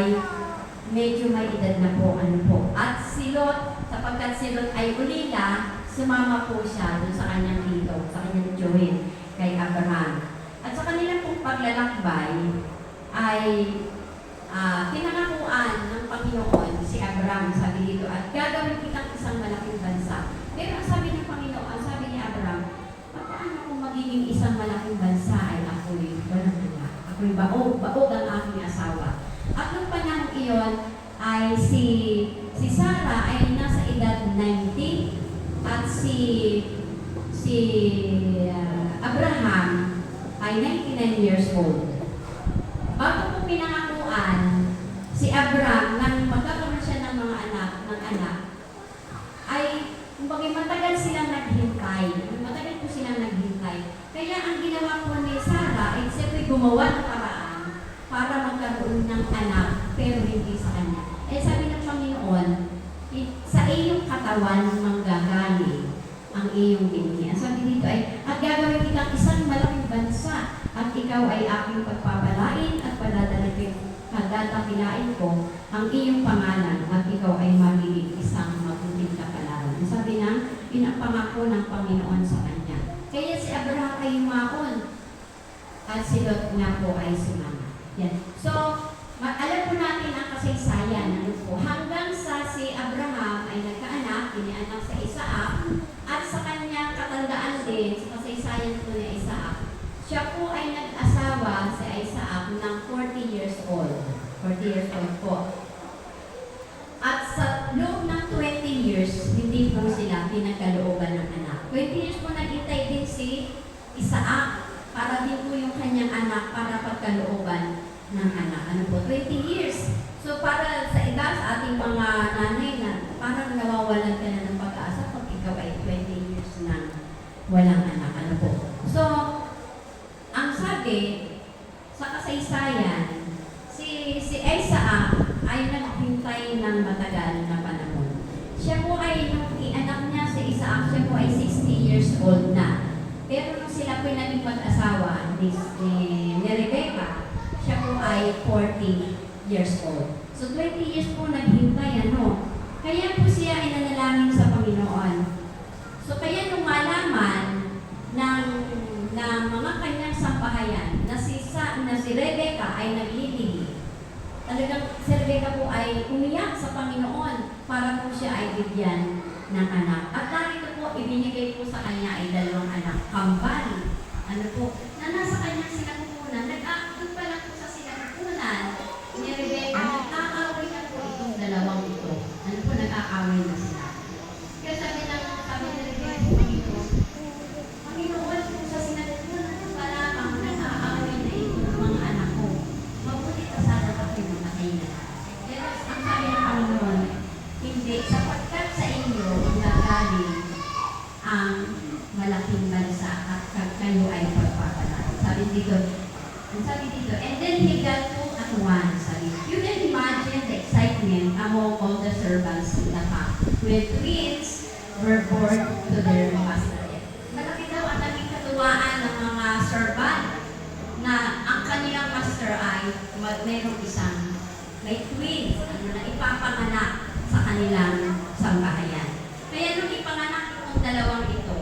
ay medyo may edad na po, At si Lot, sapagkat si Lot ay ulila, sumama po siya dun sa kanyang tito, sa kanyang tiyuhin, kay Abraham. At sa kanilang pong paglalakbay, ay pinangakuan ng Panginoon si Abraham, sabi dito, at gagawin kitang isang malaking bansa. Pero ang sabi ng Panginoon, sabi ni Abraham, paano kung magiging isang malaking bansa ay ako'y walang anak? Ako'y baog ang aking asawa. At nung panahon iyon, ay si Sarah ay nasa edad 90 at si Abraham ay 99 years old. Bago po pinangakuan si Abraham nang magkakaroon siya ng mga anak, ay kumbaga matagal silang naghintay. Matagal po silang naghintay. Kaya ang ginawa po ni Sarah ay siyempre gumawa ng paraan para magkaroon ng anak pero hindi sa kanya. Sabi ng Panginoon, sa iyong katawan manggagaling ang iyong binhi. Sabi dito ay, at gagawin kitang isang malaking bansa at ikaw ay aking pagpapalain at padadakilain ko ang iyong pangalan at ikaw ay magiging isang mabuting kapalaran. Sabi na, pinapangako ng Panginoon sa kanya. Kaya si Abraham ay umakon at si Lot nga po ay sumama. Yan. So, alam po natin ang kasaysayan. Hanggang sa si Abraham ay nagkaanak, inianak sa Isaac, at sa kanyang katandaan din, sa kasaysayan po ni Isaac, siya po ay nag-asawa sa Isaac ng 40 years old. 40 years old po. At sa loob ng 20 years, hindi po sila pinagkalooban ng anak. 20 years po naghintay din si Isaac para din po yung kanyang anak para pagkalooban ng anak. 20 years. So para sa iba, sa ating mga nanay na parang nawawalan ka na ng pag-asa pag ikaw ay 20 years na walang anak. So, ang sabi, sa kasaysayan, si Isaac ay naghintay ng matagal na panahon. Siya po ay, nung anak niya si Isaac, siya po ay 60 years old na. Pero nung sila po ay naging mag-asawa ni Rebecca, siya po ay 40 years old. So 20 years po naghintay, Kaya po siya ay nanalangin sa Panginoon. So kaya nung malaman ng mga kanyang sampahayan na si Rebecca ay nagliligi, talagang si Rebecca po ay umiyak sa Panginoon para po siya ay bigyan ng anak. At narito po, ibinigay po sa kanya ay 2 anak, kambal. Na nasa kanyang sinapupunan, doon pa lang po sa sinapupunan ni Rebecca, nag-aaway na po itong 2 ito. Nag-aaway na sila. Kaya sabi ni Rebecca, Panginoon, kung sa sinapupunan ko pa lamang, nag-aaway na ito ng mga anak ko. Mabuti pa sana ako'y mamatay na. Pero ang sabi ng Panginoon, hindi, sapagkat sa inyo gagaling ang malaking bansa at kayo ay pagpapalaan. Sabi dito, and then he got 2 at once. Sabi, you can imagine the excitement among all the servants in the camp when twins were born to their master. Malaki daw ang naging katuwaan ng mga servant na ang kanilang master ay may twins na ipapanganak sa kanilang sambahayan. Kaya nung ipanganak itong 2 ito,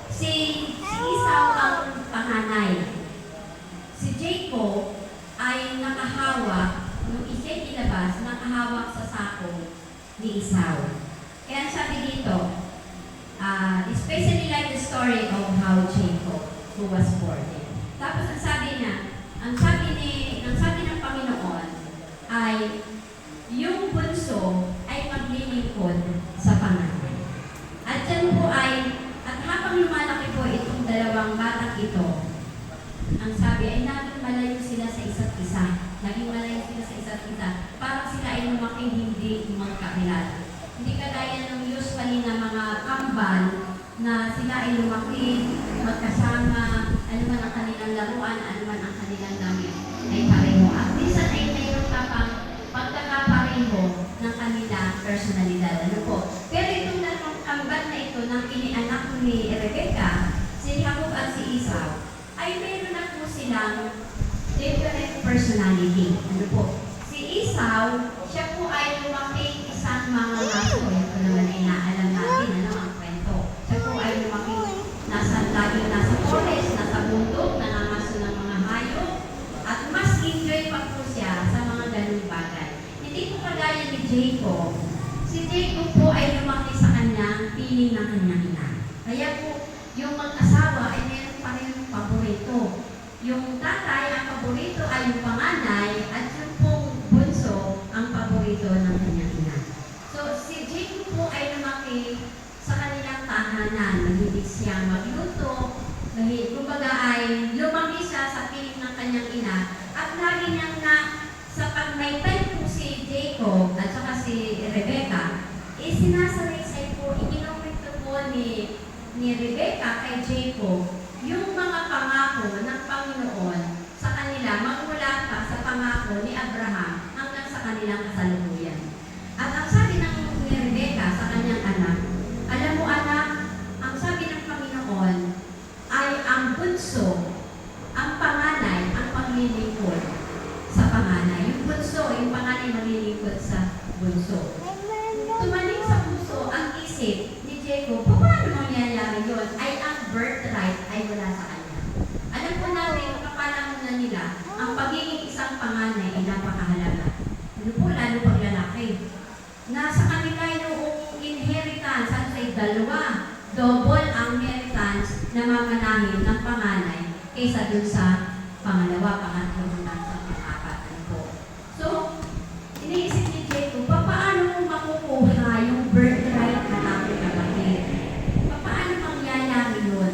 si Esau ang panganay. Si Jacob ay nakahawak, nung isa'y ilabas, nakahawak sa sako ni Esau. Kaya sabi dito, especially like the story of how Jacob who was born. Tapos ang sabi ng Panginoon ay yung bunso ay maglilingkod sa panganay. At yan po at habang lumalaki po itong 2 batang ito, ang sabi ay naging malayo sila sa isa't isa. Parang sila ay lumaki hindi magkakilala. Hindi kagaya ng usually na mga kambal na sila ay lumaki, magkasama, ano man ang kanilang laruan, ano man ang kanilang gamit, ay pareho. At minsan ay mayroon kapang pagkakapareho ng kanilang personalidad. Pero itong 2 kambal na ito, nang inianak ni Rebecca, si Jacob at si Esau, ay mayroon na po silang different personality. Si Esau Jacob po ay lumaki sa kanyang piling ng kanyang ina. Kaya po, yung mag-asawa ay meron pa rin paborito. Yung tatay, ang paborito ay yung panganay, at yung pong bunso, ang paborito ng kanyang ina. So, si Jacob po ay lumaki sa kanilang tahanan. Mahilig siyang magluto, kumbaga ay lumaki siya sa piling ng kanyang ina. At lagi niyang sa pag may time po si Jacob at saka si Rebecca, sinasalaysay po, ikinukwento po ni Rebecca kay Jacob yung mga pangako ng Panginoon sa kanila magmula pa sa pangako ni Abraham hanggang sa kanilang kasalukuyan. At ang sabi ng ni Rebecca sa kanyang anak, alam mo anak, ang sabi ng Panginoon ay ang bunso, ang panganay, ang paglilingkod sa panganay. Yung bunso, yung panganay maglilingkod sa bunso. Tumaling sa puso ang isip ni Jacob, paano mangyayari yun? Ay ang birthright ay wala sa kanya. Alam po natin, kapalamunan nila, ang pagiging isang panganay ay napakahalaga. Ano po, lalo pag lalaki. Nasa kanila yung inheritance, ano say, dalawa, double ang inheritance na mamanahin ng panganay kaysa dun sa pangalawa, pangatlo, hanggang sa pang-apat. Ano po. So, iniisip ni Jacob, paano mo makukuha yung birthright na aking kapatid? Paano mangyayari yun?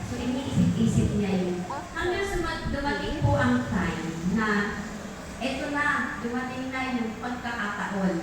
So, iniisip-isip niya yun. Hanggang dumating po ang time na eto na, dumating na yung pagkakataon